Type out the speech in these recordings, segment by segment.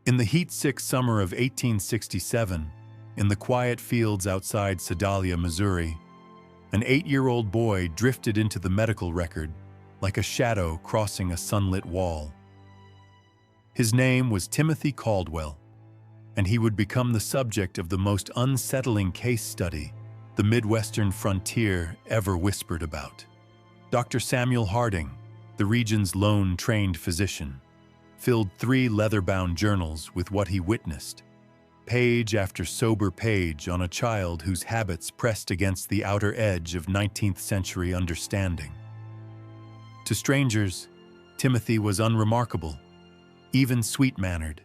In the heat-sick summer of 1867, in the quiet fields outside Sedalia, Missouri, an 8-year-old boy drifted into the medical record like a shadow crossing a sunlit wall. His name was Timothy Caldwell, and he would become the subject of the most unsettling case study the Midwestern frontier ever whispered about. Dr. Samuel Harding, the region's lone trained physician, filled 3 leather-bound journals with what he witnessed, page after sober page on a child whose habits pressed against the outer edge of 19th century understanding. To strangers, Timothy was unremarkable, even sweet-mannered.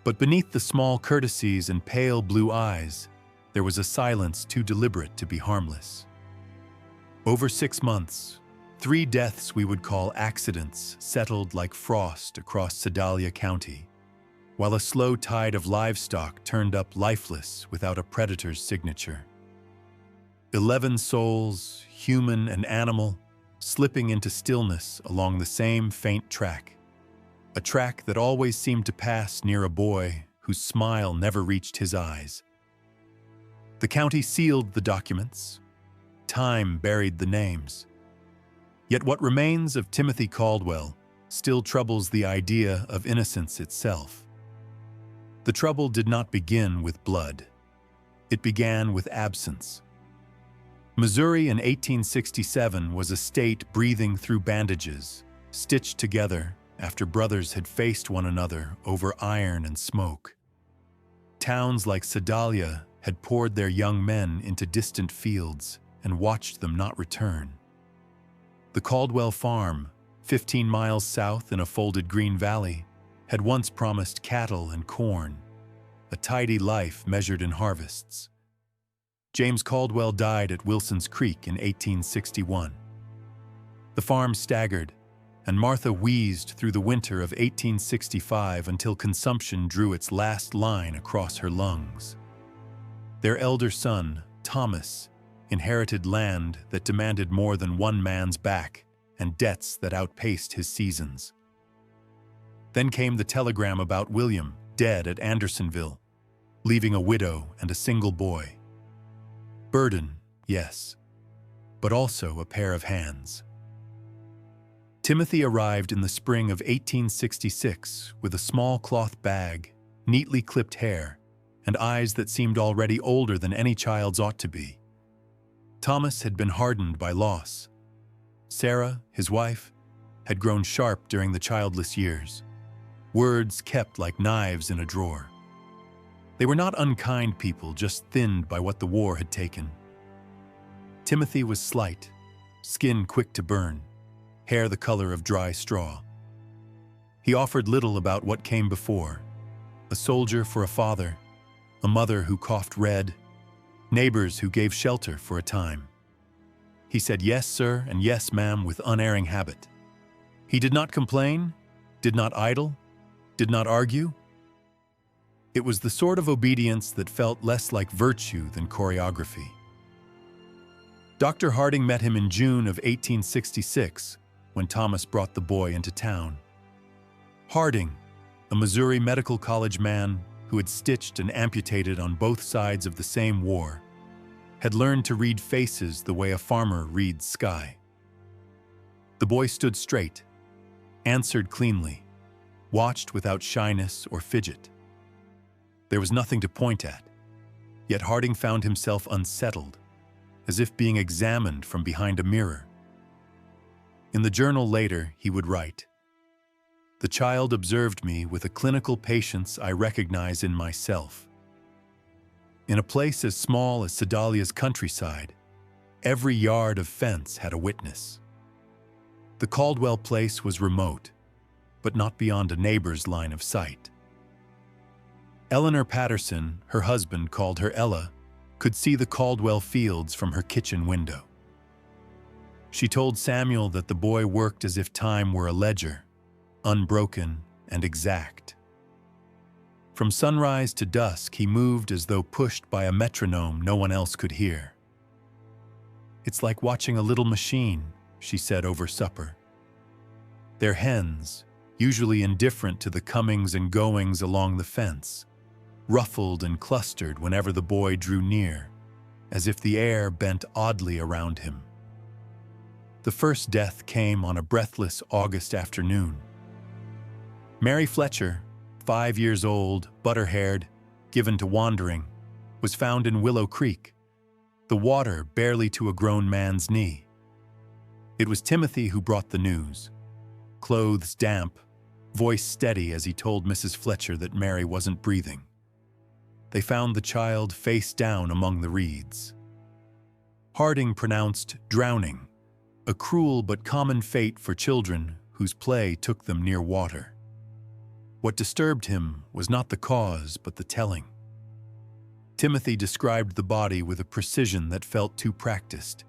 But beneath the small courtesies and pale blue eyes, there was a silence too deliberate to be harmless. Over 6 months, 3 deaths we would call accidents settled like frost across Sedalia County, while a slow tide of livestock turned up lifeless without a predator's signature. 11 souls, human and animal, slipping into stillness along the same faint track, a track that always seemed to pass near a boy whose smile never reached his eyes. The county sealed the documents. Time buried the names. Yet what remains of Timothy Caldwell still troubles the idea of innocence itself. The trouble did not begin with blood. It began with absence. Missouri in 1867 was a state breathing through bandages, stitched together after brothers had faced one another over iron and smoke. Towns like Sedalia had poured their young men into distant fields and watched them not return. The Caldwell farm, 15 miles south in a folded green valley, had once promised cattle and corn, a tidy life measured in harvests. James Caldwell died at Wilson's Creek in 1861. The farm staggered, and Martha wheezed through the winter of 1865 until consumption drew its last line across her lungs. Their elder son, Thomas, inherited land that demanded more than one man's back and debts that outpaced his seasons. Then came the telegram about William, dead at Andersonville, leaving a widow and a single boy. Burden, yes, but also a pair of hands. Timothy arrived in the spring of 1866 with a small cloth bag, neatly clipped hair, and eyes that seemed already older than any child's ought to be. Thomas had been hardened by loss. Sarah, his wife, had grown sharp during the childless years, words kept like knives in a drawer. They were not unkind people, just thinned by what the war had taken. Timothy was slight, skin quick to burn, hair the color of dry straw. He offered little about what came before: a soldier for a father, a mother who coughed red, neighbors who gave shelter for a time. He said yes, sir, and yes, ma'am, with unerring habit. He did not complain, did not idle, did not argue. It was the sort of obedience that felt less like virtue than choreography. Dr. Harding met him in June of 1866 when Thomas brought the boy into town. Harding, a Missouri Medical College man who had stitched and amputated on both sides of the same war, had learned to read faces the way a farmer reads sky. The boy stood straight, answered cleanly, watched without shyness or fidget. There was nothing to point at, yet Harding found himself unsettled, as if being examined from behind a mirror. In the journal later, he would write, "The child observed me with a clinical patience I recognize in myself. In a place as small as Sedalia's countryside, every yard of fence had a witness. The Caldwell place was remote, but not beyond a neighbor's line of sight." Eleanor Patterson, her husband called her Ella, could see the Caldwell fields from her kitchen window. She told Samuel that the boy worked as if time were a ledger, unbroken and exact. From sunrise to dusk, he moved as though pushed by a metronome no one else could hear. "It's like watching a little machine," she said over supper. Their hens, usually indifferent to the comings and goings along the fence, ruffled and clustered whenever the boy drew near, as if the air bent oddly around him. The first death came on a breathless August afternoon. Mary Fletcher, 5 years old, butter-haired, given to wandering, was found in Willow Creek, the water barely to a grown man's knee. It was Timothy who brought the news, clothes damp, voice steady as he told Mrs. Fletcher that Mary wasn't breathing. They found the child face down among the reeds. Harding pronounced drowning, a cruel but common fate for children whose play took them near water. What disturbed him was not the cause, but the telling. Timothy described the body with a precision that felt too practiced.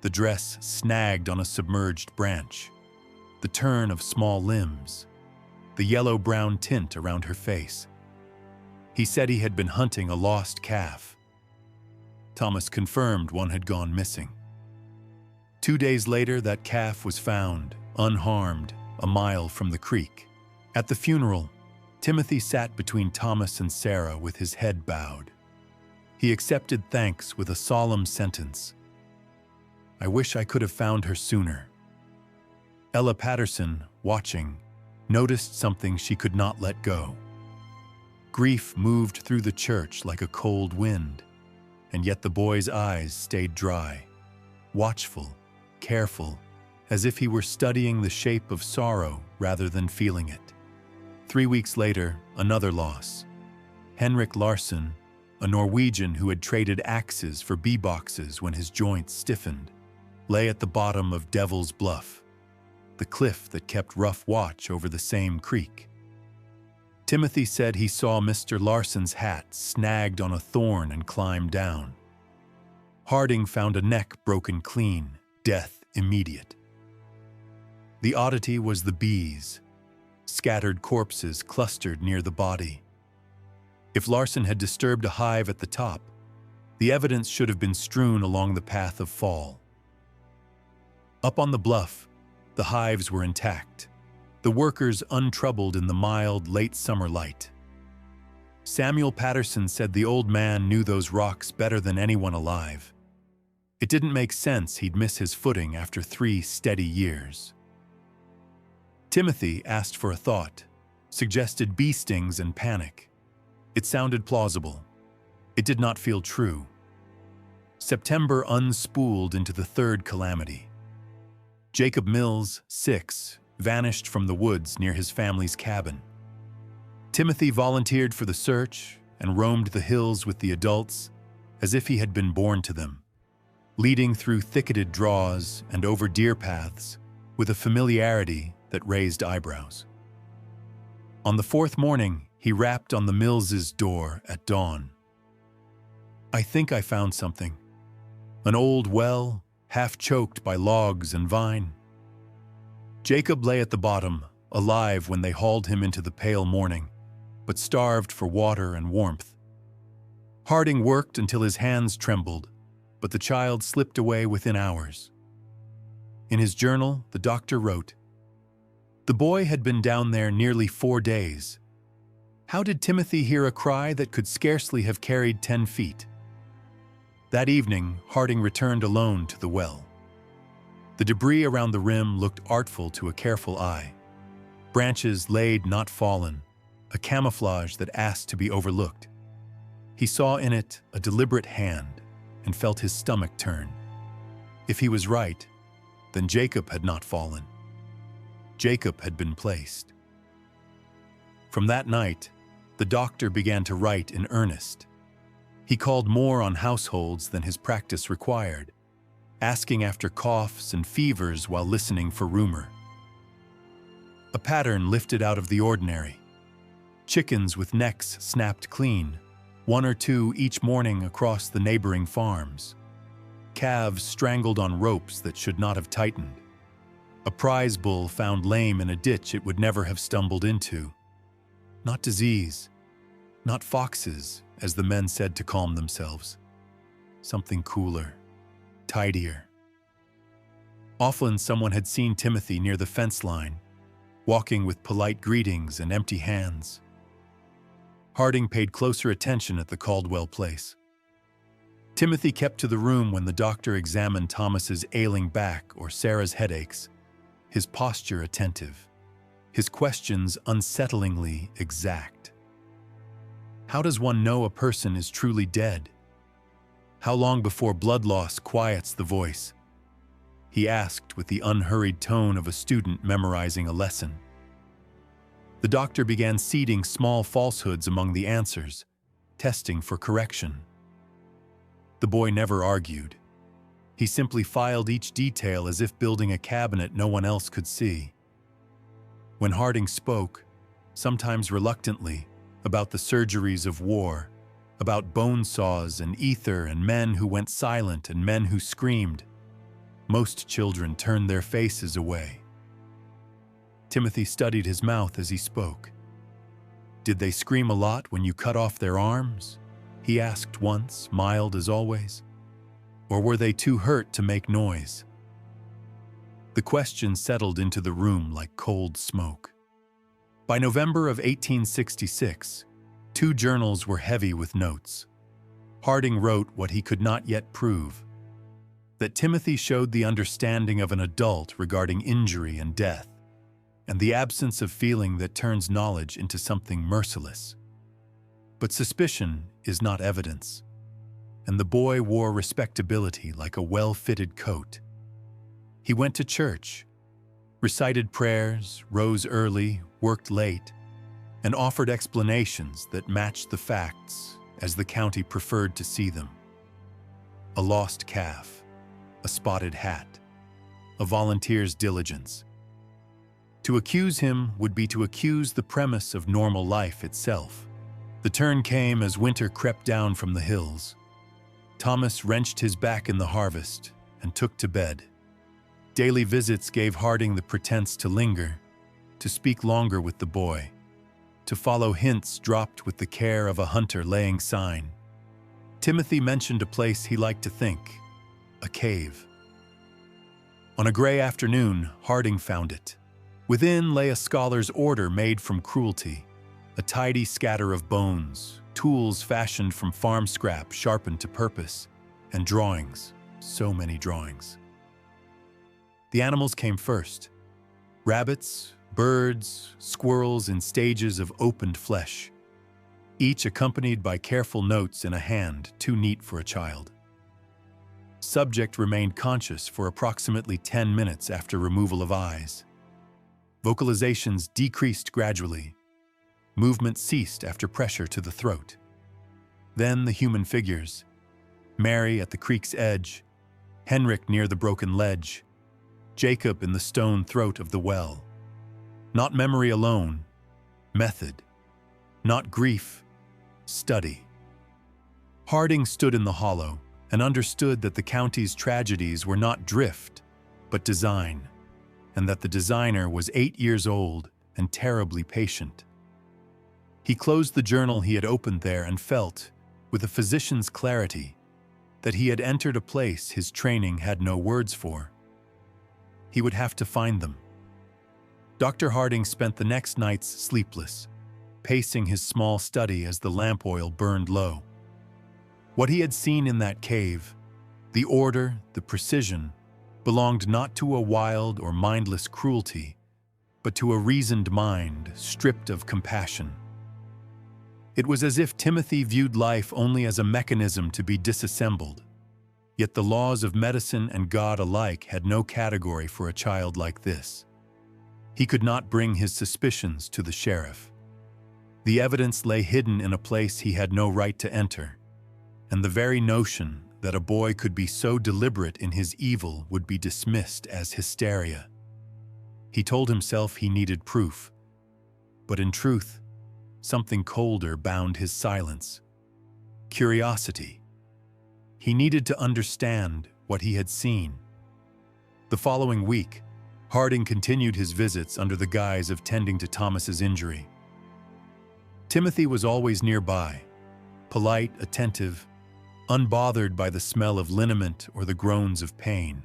The dress snagged on a submerged branch, the turn of small limbs, the yellow-brown tint around her face. He said he had been hunting a lost calf. Thomas confirmed one had gone missing. 2 days later, that calf was found, unharmed, a mile from the creek. At the funeral, Timothy sat between Thomas and Sarah with his head bowed. He accepted thanks with a solemn sentence. "I wish I could have found her sooner." Ella Patterson, watching, noticed something she could not let go. Grief moved through the church like a cold wind, and yet the boy's eyes stayed dry, watchful, careful, as if he were studying the shape of sorrow rather than feeling it. 3 weeks later, another loss. Henrik Larsson, a Norwegian who had traded axes for bee-boxes when his joints stiffened, lay at the bottom of Devil's Bluff, the cliff that kept rough watch over the same creek. Timothy said he saw Mr. Larsson's hat snagged on a thorn and climbed down. Harding found a neck broken clean, death immediate. The oddity was the bees, scattered corpses clustered near the body. If Larsson had disturbed a hive at the top, the evidence should have been strewn along the path of fall. Up on the bluff, the hives were intact, the workers untroubled in the mild, late summer light. Samuel Patterson said the old man knew those rocks better than anyone alive. It didn't make sense he'd miss his footing after 3 steady years. Timothy asked for a thought, suggested bee stings and panic. It sounded plausible. It did not feel true. September unspooled into the third calamity. Jacob Mills, 6, vanished from the woods near his family's cabin. Timothy volunteered for the search and roamed the hills with the adults as if he had been born to them, leading through thicketed draws and over deer paths with a familiarity that raised eyebrows. On the 4th morning, he rapped on the Millses' door at dawn. "I think I found something. An old well, half choked by logs and vine." Jacob lay at the bottom, alive when they hauled him into the pale morning, but starved for water and warmth. Harding worked until his hands trembled, but the child slipped away within hours. In his journal, the doctor wrote, "The boy had been down there nearly 4 days. How did Timothy hear a cry that could scarcely have carried 10 feet? That evening, Harding returned alone to the well. The debris around the rim looked artful to a careful eye. Branches laid, not fallen, a camouflage that asked to be overlooked. He saw in it a deliberate hand and felt his stomach turn. If he was right, then Jacob had not fallen. Jacob had been placed. From that night, the doctor began to write in earnest. He called more on households than his practice required, asking after coughs and fevers while listening for rumor. A pattern lifted out of the ordinary. Chickens with necks snapped clean, 1 or 2 each morning across the neighboring farms. Calves strangled on ropes that should not have tightened. A prize bull found lame in a ditch it would never have stumbled into. Not disease, not foxes, as the men said to calm themselves. Something cooler, tidier. Often someone had seen Timothy near the fence line, walking with polite greetings and empty hands. Harding paid closer attention at the Caldwell place. Timothy kept to the room when the doctor examined Thomas's ailing back or Sarah's headaches, his posture attentive, his questions unsettlingly exact. How does one know a person is truly dead? How long before blood loss quiets the voice? He asked with the unhurried tone of a student memorizing a lesson. The doctor began seeding small falsehoods among the answers, testing for correction. The boy never argued. He simply filed each detail as if building a cabinet no one else could see. When Harding spoke, sometimes reluctantly, about the surgeries of war, about bone saws and ether and men who went silent and men who screamed, most children turned their faces away. Timothy studied his mouth as he spoke. "Did they scream a lot when you cut off their arms?" he asked once, mild as always. "Or were they too hurt to make noise?" The question settled into the room like cold smoke. By November of 1866, 2 journals were heavy with notes. Harding wrote what he could not yet prove: that Timothy showed the understanding of an adult regarding injury and death, and the absence of feeling that turns knowledge into something merciless. But suspicion is not evidence, and the boy wore respectability like a well-fitted coat. He went to church, recited prayers, rose early, worked late, and offered explanations that matched the facts as the county preferred to see them. A lost calf, a spotted hat, a volunteer's diligence. To accuse him would be to accuse the premise of normal life itself. The turn came as winter crept down from the hills. Thomas wrenched his back in the harvest and took to bed. Daily visits gave Harding the pretense to linger, to speak longer with the boy, to follow hints dropped with the care of a hunter laying sign. Timothy mentioned a place he liked to think, a cave. On a gray afternoon, Harding found it. Within lay a scholar's order made from cruelty, a tidy scatter of bones, tools fashioned from farm scrap sharpened to purpose, and drawings, so many drawings. The animals came first: rabbits, birds, squirrels in stages of opened flesh, each accompanied by careful notes in a hand too neat for a child. Subject remained conscious for approximately 10 minutes after removal of eyes. Vocalizations decreased gradually. Movement ceased after pressure to the throat. Then the human figures: Mary at the creek's edge, Henrik near the broken ledge, Jacob in the stone throat of the well. Not memory alone, method. Not grief, study. Harding stood in the hollow and understood that the county's tragedies were not drift, but design, and that the designer was 8 years old and terribly patient. He closed the journal he had opened there and felt, with a physician's clarity, that he had entered a place his training had no words for. He would have to find them. Dr. Harding spent the next nights sleepless, pacing his small study as the lamp oil burned low. What he had seen in that cave, the order, the precision, belonged not to a wild or mindless cruelty, but to a reasoned mind stripped of compassion. It was as if Timothy viewed life only as a mechanism to be disassembled, yet the laws of medicine and God alike had no category for a child like this. He could not bring his suspicions to the sheriff. The evidence lay hidden in a place he had no right to enter, and the very notion that a boy could be so deliberate in his evil would be dismissed as hysteria. He told himself he needed proof, but in truth, something colder bound his silence: curiosity. He needed to understand what he had seen. The following week, Harding continued his visits under the guise of tending to Thomas's injury. Timothy was always nearby, polite, attentive, unbothered by the smell of liniment or the groans of pain.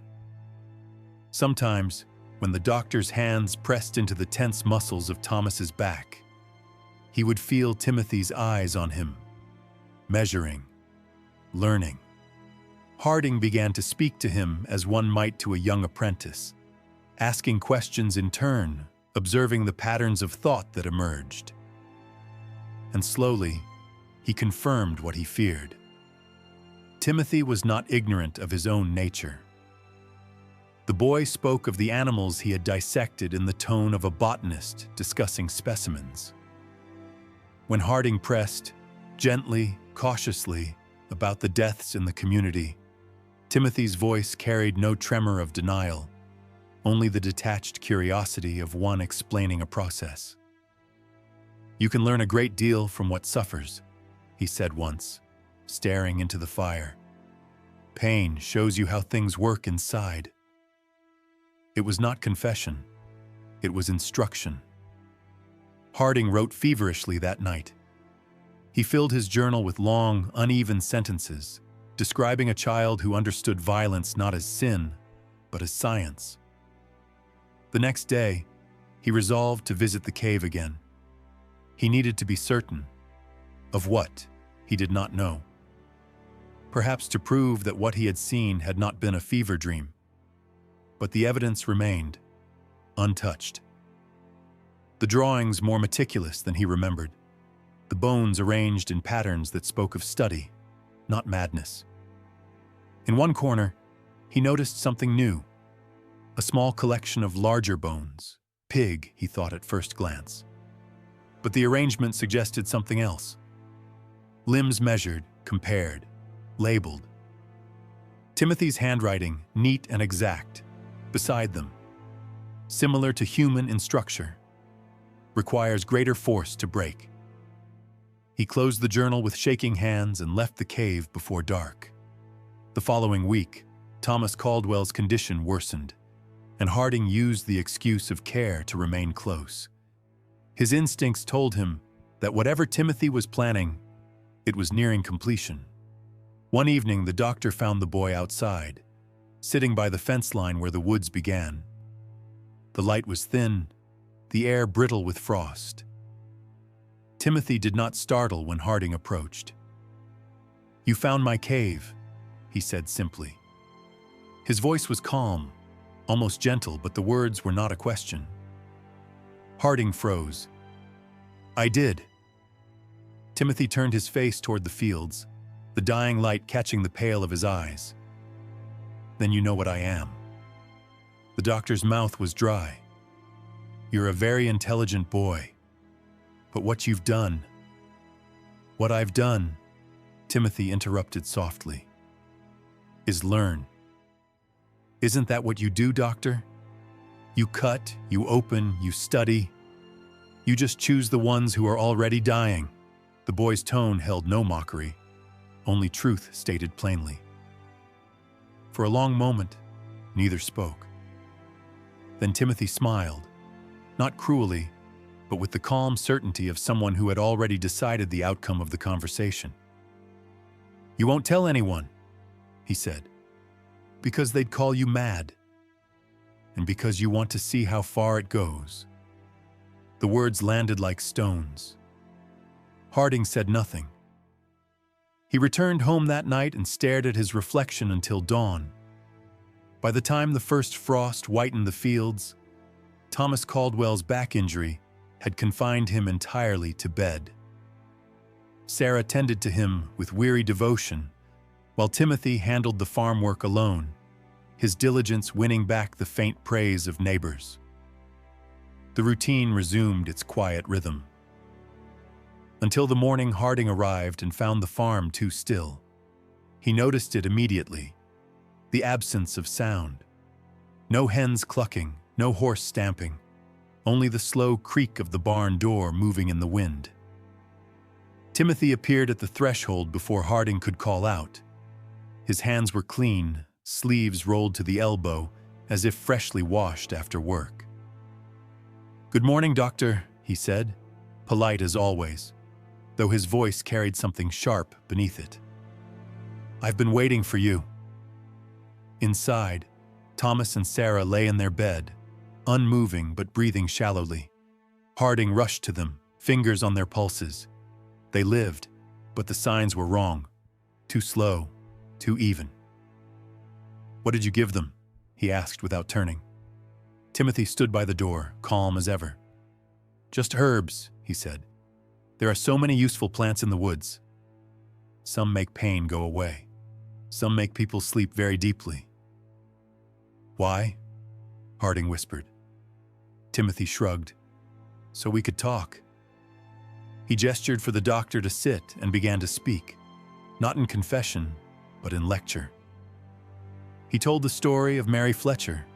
Sometimes, when the doctor's hands pressed into the tense muscles of Thomas's back. He would feel Timothy's eyes on him, measuring, learning. Harding began to speak to him as one might to a young apprentice, asking questions in turn, observing the patterns of thought that emerged. And slowly, he confirmed what he feared. Timothy was not ignorant of his own nature. The boy spoke of the animals he had dissected in the tone of a botanist discussing specimens. When Harding pressed, gently, cautiously, about the deaths in the community, Timothy's voice carried no tremor of denial, only the detached curiosity of one explaining a process. "You can learn a great deal from what suffers," he said once, staring into the fire. "Pain shows you how things work inside." It was not confession, it was instruction. Harding wrote feverishly that night. He filled his journal with long, uneven sentences, describing a child who understood violence not as sin, but as science. The next day, he resolved to visit the cave again. He needed to be certain. Of what, he did not know. Perhaps to prove that what he had seen had not been a fever dream. But the evidence remained, untouched. The drawings more meticulous than he remembered. The bones arranged in patterns that spoke of study, not madness. In one corner, he noticed something new. A small collection of larger bones. Pig, he thought at first glance. But the arrangement suggested something else. Limbs measured, compared, labeled. Timothy's handwriting, neat and exact, beside them. Similar to human in structure. Requires greater force to break. He closed the journal with shaking hands and left the cave before dark. The following week, Thomas Caldwell's condition worsened, and Harding used the excuse of care to remain close. His instincts told him that whatever Timothy was planning, it was nearing completion. One evening, the doctor found the boy outside, sitting by the fence line where the woods began. The light was thin, the air brittle with frost. Timothy did not startle when Harding approached. "You found my cave," he said simply. His voice was calm, almost gentle, but the words were not a question. Harding froze. "I did." Timothy turned his face toward the fields, the dying light catching the pale of his eyes. "Then you know what I am." The doctor's mouth was dry. "You're a very intelligent boy. But what you've done..." "What I've done," Timothy interrupted softly, "is learn." "Isn't that what you do, doctor? You cut, you open, you study. You just choose the ones who are already dying." The boy's tone held no mockery, only truth stated plainly. For a long moment, neither spoke. Then Timothy smiled, not cruelly, but with the calm certainty of someone who had already decided the outcome of the conversation. "You won't tell anyone," he said, "because they'd call you mad, and because you want to see how far it goes." The words landed like stones. Harding said nothing. He returned home that night and stared at his reflection until dawn. By the time the first frost whitened the fields, Thomas Caldwell's back injury had confined him entirely to bed. Sarah tended to him with weary devotion, while Timothy handled the farm work alone, his diligence winning back the faint praise of neighbors. The routine resumed its quiet rhythm. Until the morning Harding arrived and found the farm too still. He noticed it immediately. The absence of sound. No hens clucking, no horse stamping, only the slow creak of the barn door moving in the wind. Timothy appeared at the threshold before Harding could call out. His hands were clean, sleeves rolled to the elbow, as if freshly washed after work. "Good morning, doctor," he said, polite as always, though his voice carried something sharp beneath it. "I've been waiting for you." Inside, Thomas and Sarah lay in their bed, unmoving but breathing shallowly. Harding rushed to them, fingers on their pulses. They lived, but the signs were wrong. Too slow, too even. "What did you give them?" he asked without turning. Timothy stood by the door, calm as ever. "Just herbs," he said. "There are so many useful plants in the woods. Some make pain go away. Some make people sleep very deeply." "Why?" Harding whispered. Timothy shrugged. "So we could talk." He gestured for the doctor to sit and began to speak, not in confession, but in lecture. He told the story of Mary Fletcher,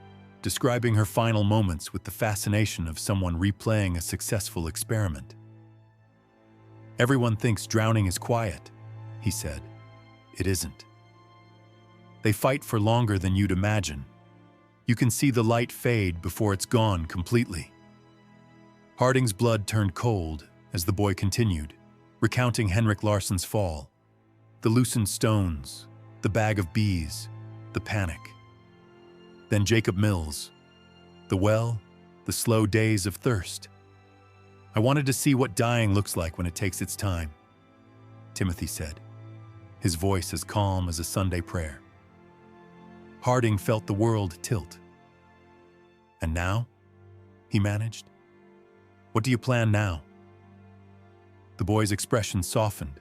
describing her final moments with the fascination of someone replaying a successful experiment. "Everyone thinks drowning is quiet," he said. "It isn't. They fight for longer than you'd imagine. You can see the light fade before it's gone completely." Harding's blood turned cold as the boy continued, recounting Henrik Larsson's fall, the loosened stones, the bag of bees, the panic. Then Jacob Mills, the well, the slow days of thirst. "I wanted to see what dying looks like when it takes its time," Timothy said, his voice as calm as a Sunday prayer. Harding felt the world tilt. "And now?" he managed. "What do you plan now?" The boy's expression softened,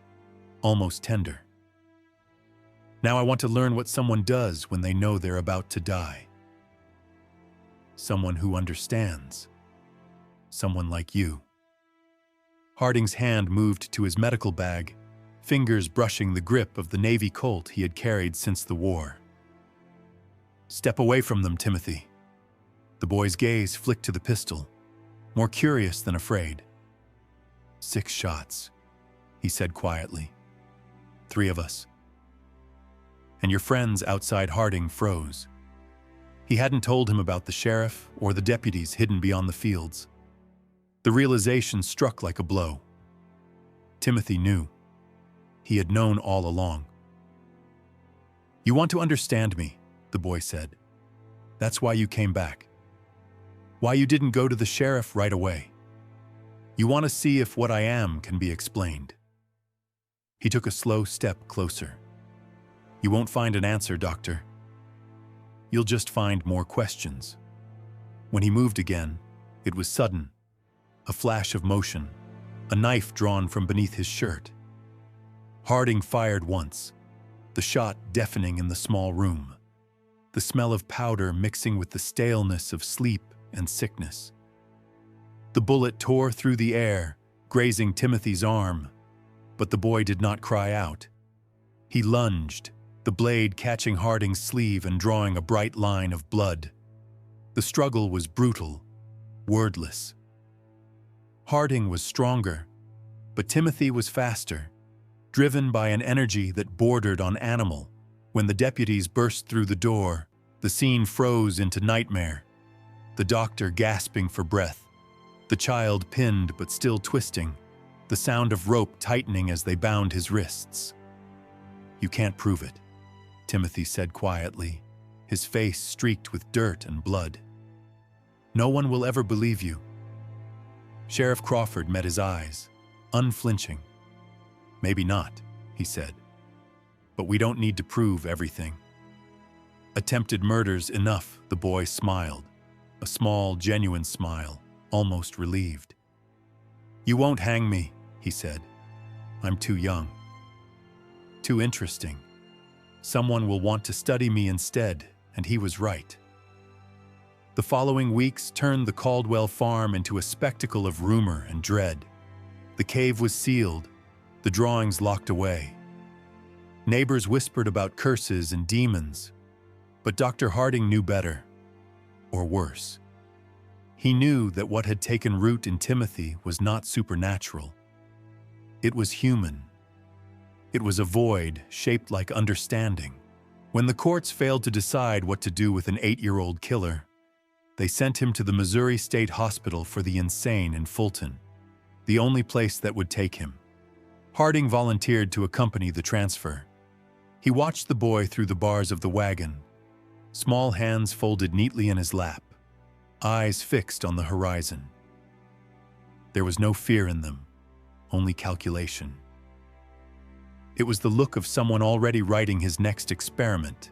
almost tender. "Now I want to learn what someone does when they know they're about to die. Someone who understands. Someone like you." Harding's hand moved to his medical bag, fingers brushing the grip of the Navy Colt he had carried since the war. "Step away from them, Timothy." The boy's gaze flicked to the pistol, more curious than afraid. 6 shots, he said quietly. 3 of us. And your friends outside Harding froze. He hadn't told him about the sheriff or the deputies hidden beyond the fields. The realization struck like a blow. Timothy knew. He had known all along. "You want to understand me," the boy said. "That's why you came back. Why you didn't go to the sheriff right away. You want to see if what I am can be explained." He took a slow step closer. "You won't find an answer, Doctor. You'll just find more questions." When he moved again, it was sudden. A flash of motion, a knife drawn from beneath his shirt. Harding fired once, the shot deafening in the small room, the smell of powder mixing with the staleness of sleep and sickness. The bullet tore through the air, grazing Timothy's arm, but the boy did not cry out. He lunged, the blade catching Harding's sleeve and drawing a bright line of blood. The struggle was brutal, wordless. Harding was stronger, but Timothy was faster, driven by an energy that bordered on animal. When the deputies burst through the door, the scene froze into nightmare. The doctor gasping for breath, the child pinned but still twisting, the sound of rope tightening as they bound his wrists. "You can't prove it," Timothy said quietly, his face streaked with dirt and blood. "No one will ever believe you." Sheriff Crawford met his eyes, unflinching. "Maybe not," he said. "But we don't need to prove everything." "Attempted murder's enough," the boy smiled, a small, genuine smile, almost relieved. "You won't hang me," he said. "I'm too young. Too interesting. Someone will want to study me instead," and he was right. The following weeks turned the Caldwell farm into a spectacle of rumor and dread. The cave was sealed, the drawings locked away. Neighbors whispered about curses and demons, but Dr. Harding knew better, or worse. He knew that what had taken root in Timothy was not supernatural. It was human. It was a void shaped like understanding. When the courts failed to decide what to do with an 8-year-old killer, they sent him to the Missouri State Hospital for the Insane in Fulton, the only place that would take him. Harding volunteered to accompany the transfer. He watched the boy through the bars of the wagon, small hands folded neatly in his lap. eyes fixed on the horizon. There was no fear in them, only calculation. It was the look of someone already writing his next experiment,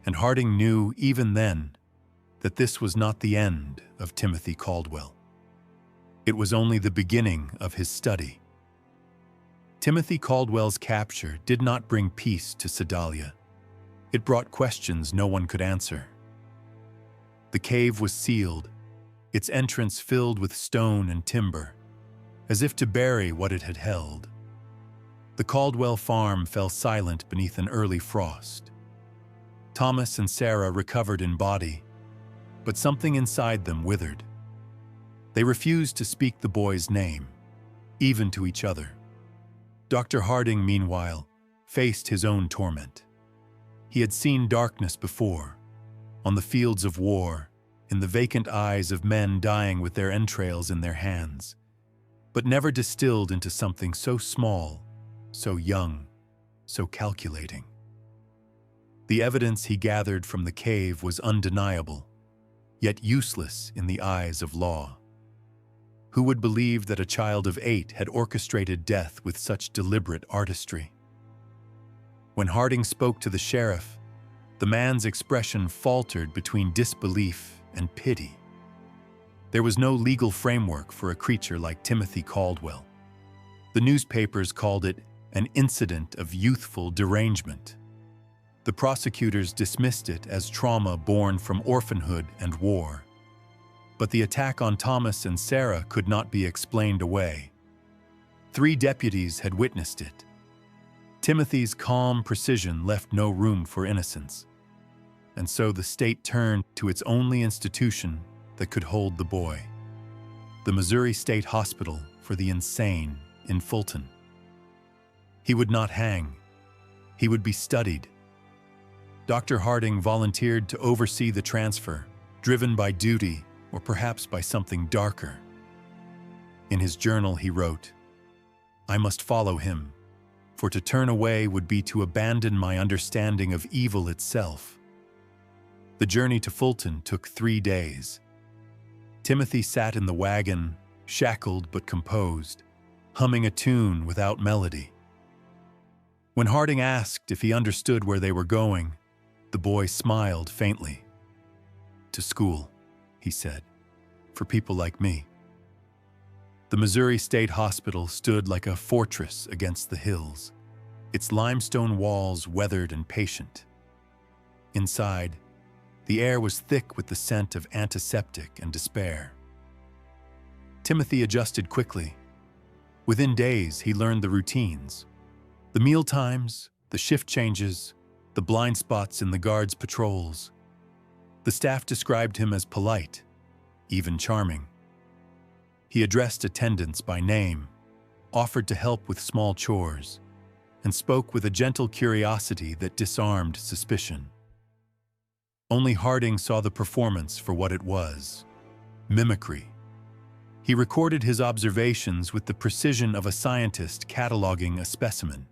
and Harding knew even then that this was not the end of Timothy Caldwell. It was only the beginning of his study. Timothy Caldwell's capture did not bring peace to Sedalia. It brought questions no one could answer. The cave was sealed, its entrance filled with stone and timber, as if to bury what it had held. The Caldwell farm fell silent beneath an early frost. Thomas and Sarah recovered in body, but something inside them withered. They refused to speak the boy's name, even to each other. Dr. Harding, meanwhile, faced his own torment. He had seen darkness before, on the fields of war, in the vacant eyes of men dying with their entrails in their hands, but never distilled into something so small, so young, so calculating. The evidence he gathered from the cave was undeniable, yet useless in the eyes of law. Who would believe that a child of 8 had orchestrated death with such deliberate artistry? When Harding spoke to the sheriff, the man's expression faltered between disbelief and pity. There was no legal framework for a creature like Timothy Caldwell. The newspapers called it an incident of youthful derangement. The prosecutors dismissed it as trauma born from orphanhood and war. But the attack on Thomas and Sarah could not be explained away. 3 deputies had witnessed it. Timothy's calm precision left no room for innocence, and so the state turned to its only institution that could hold the boy: the Missouri State Hospital for the Insane in Fulton. He would not hang. He would be studied. Dr. Harding volunteered to oversee the transfer, driven by duty or perhaps by something darker. In his journal he wrote, "I must follow him, for to turn away would be to abandon my understanding of evil itself." The journey to Fulton took 3 days. Timothy sat in the wagon, shackled but composed, humming a tune without melody. When Harding asked if he understood where they were going, the boy smiled faintly. "To school," he said, "for people like me." The Missouri State Hospital stood like a fortress against the hills, its limestone walls weathered and patient. Inside, the air was thick with the scent of antiseptic and despair. Timothy adjusted quickly. Within days, he learned the routines: the meal times, the shift changes, the blind spots in the guards' patrols. The staff described him as polite, even charming. He addressed attendants by name, offered to help with small chores, and spoke with a gentle curiosity that disarmed suspicion. Only Harding saw the performance for what it was: mimicry. He recorded his observations with the precision of a scientist cataloging a specimen.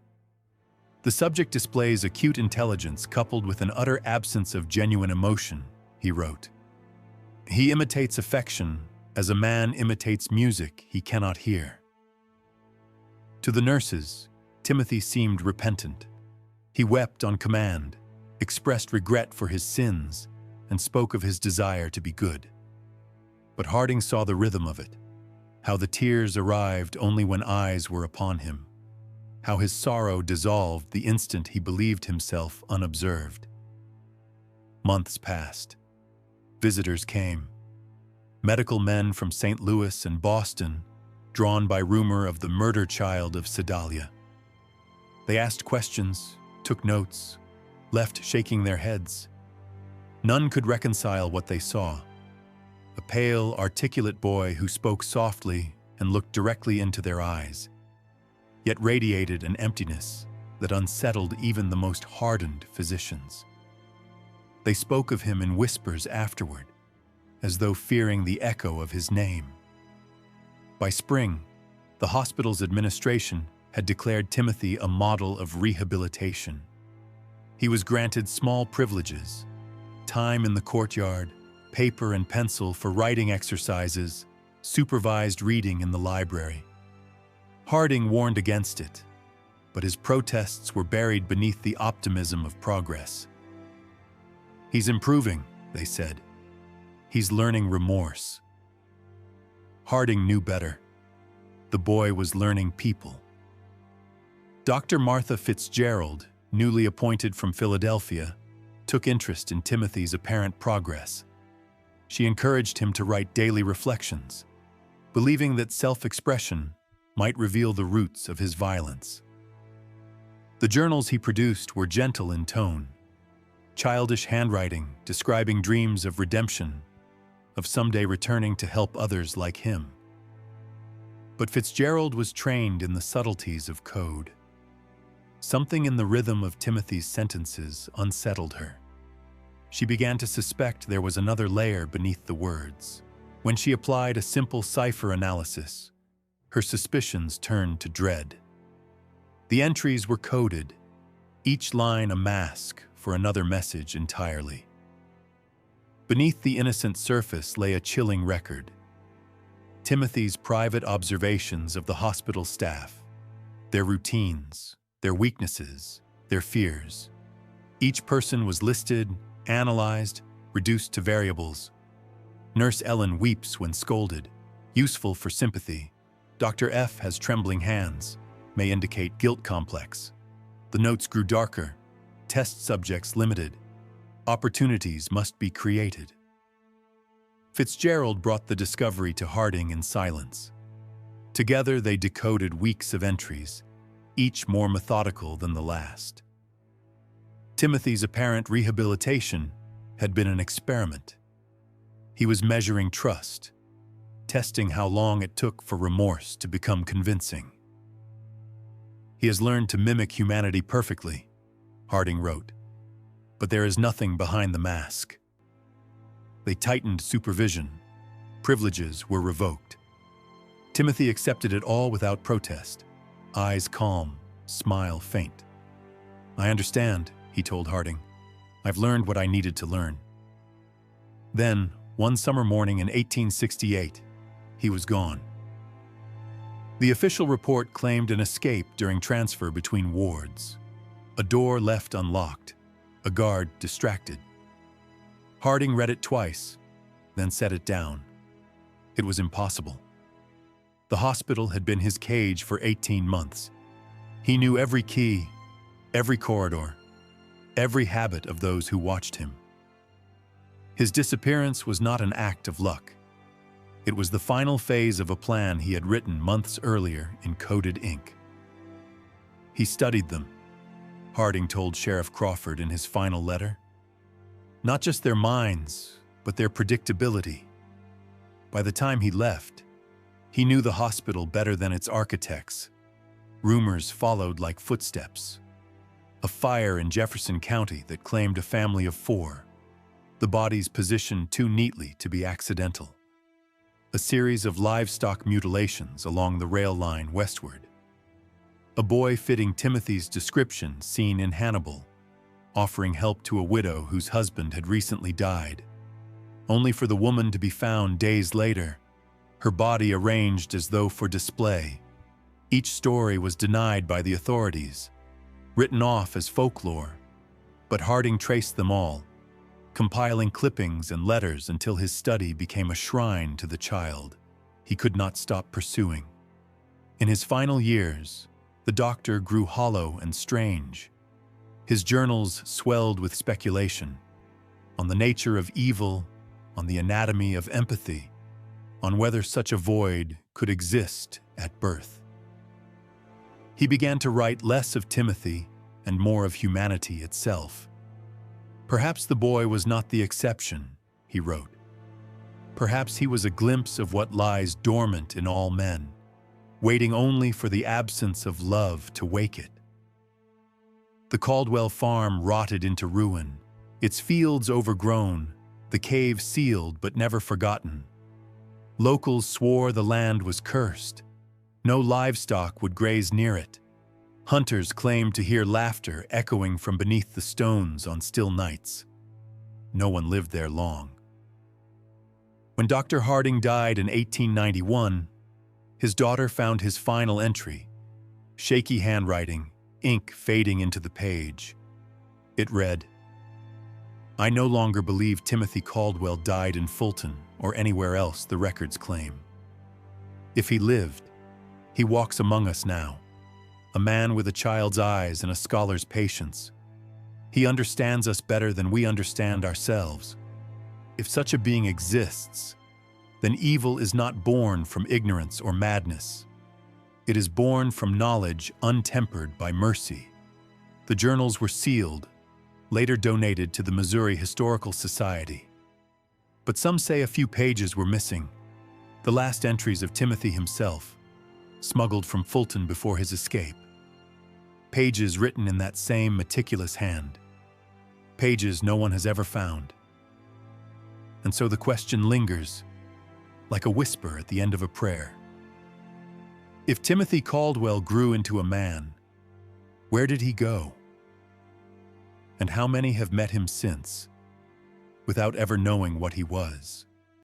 "The subject displays acute intelligence coupled with an utter absence of genuine emotion," he wrote. "He imitates affection as a man imitates music he cannot hear." To the nurses, Timothy seemed repentant. He wept on command, expressed regret for his sins, and spoke of his desire to be good. But Harding saw the rhythm of it, how the tears arrived only when eyes were upon him, how his sorrow dissolved the instant he believed himself unobserved. Months passed. Visitors came. Medical men from St. Louis and Boston, drawn by rumor of the murder child of Sedalia. They asked questions, took notes, left shaking their heads. None could reconcile what they saw: a pale, articulate boy who spoke softly and looked directly into their eyes, yet radiated an emptiness that unsettled even the most hardened physicians. They spoke of him in whispers afterward, as though fearing the echo of his name. By spring, the hospital's administration had declared Timothy a model of rehabilitation. He was granted small privileges: time in the courtyard, paper and pencil for writing exercises, supervised reading in the library. Harding warned against it, but his protests were buried beneath the optimism of progress. "He's improving," they said. "He's learning remorse." Harding knew better. The boy was learning people. Dr. Martha Fitzgerald, newly appointed from Philadelphia, took interest in Timothy's apparent progress. She encouraged him to write daily reflections, believing that self-expression might reveal the roots of his violence. The journals he produced were gentle in tone, childish handwriting describing dreams of redemption, of someday returning to help others like him. But Fitzgerald was trained in the subtleties of code. Something in the rhythm of Timothy's sentences unsettled her. She began to suspect there was another layer beneath the words. When she applied a simple cipher analysis, her suspicions turned to dread. The entries were coded, each line a mask for another message entirely. Beneath the innocent surface lay a chilling record. Timothy's private observations of the hospital staff, their routines, their weaknesses, their fears. Each person was listed, analyzed, reduced to variables. Nurse Ellen weeps when scolded, useful for sympathy. Dr. F has trembling hands, may indicate guilt complex. The notes grew darker, test subjects limited. Opportunities must be created. Fitzgerald brought the discovery to Harding in silence. Together they decoded weeks of entries, each more methodical than the last. Timothy's apparent rehabilitation had been an experiment. He was measuring trust, testing how long it took for remorse to become convincing. "He has learned to mimic humanity perfectly," Harding wrote, "but there is nothing behind the mask." They tightened supervision. Privileges were revoked. Timothy accepted it all without protest, eyes calm, smile faint. "I understand," he told Harding. "I've learned what I needed to learn." Then, one summer morning in 1868, he was gone. The official report claimed an escape during transfer between wards. A door left unlocked, a guard distracted. Harding read it twice, then set it down. It was impossible. The hospital had been his cage for 18 months. He knew every key, every corridor, every habit of those who watched him. His disappearance was not an act of luck. It was the final phase of a plan he had written months earlier in coded ink. He studied them, Harding told Sheriff Crawford in his final letter. Not just their minds, but their predictability. By the time he left, he knew the hospital better than its architects. Rumors followed like footsteps. A fire in Jefferson County that claimed a family of 4. The bodies positioned too neatly to be accidental. A series of livestock mutilations along the rail line westward. A boy fitting Timothy's description seen in Hannibal, offering help to a widow whose husband had recently died, only for the woman to be found days later, her body arranged as though for display. Each story was denied by the authorities, written off as folklore, but Harding traced them all, compiling clippings and letters until his study became a shrine to the child he could not stop pursuing. In his final years, the doctor grew hollow and strange. His journals swelled with speculation on the nature of evil, on the anatomy of empathy, on whether such a void could exist at birth. He began to write less of Timothy and more of humanity itself. Perhaps the boy was not the exception, he wrote. Perhaps he was a glimpse of what lies dormant in all men, waiting only for the absence of love to wake it. The Caldwell farm rotted into ruin, its fields overgrown, the cave sealed but never forgotten. Locals swore the land was cursed. No livestock would graze near it. Hunters claimed to hear laughter echoing from beneath the stones on still nights. No one lived there long. When Dr. Harding died in 1891, his daughter found his final entry, shaky handwriting, ink fading into the page. It read, "I no longer believe Timothy Caldwell died in Fulton or anywhere else the records claim. If he lived, he walks among us now, a man with a child's eyes and a scholar's patience. He understands us better than we understand ourselves. If such a being exists, then evil is not born from ignorance or madness. It is born from knowledge untempered by mercy." The journals were sealed, later donated to the Missouri Historical Society. But some say a few pages were missing, the last entries of Timothy himself, smuggled from Fulton before his escape. Pages written in that same meticulous hand. Pages no one has ever found. And so the question lingers, like a whisper at the end of a prayer. If Timothy Caldwell grew into a man, where did he go? And how many have met him since, without ever knowing what he was?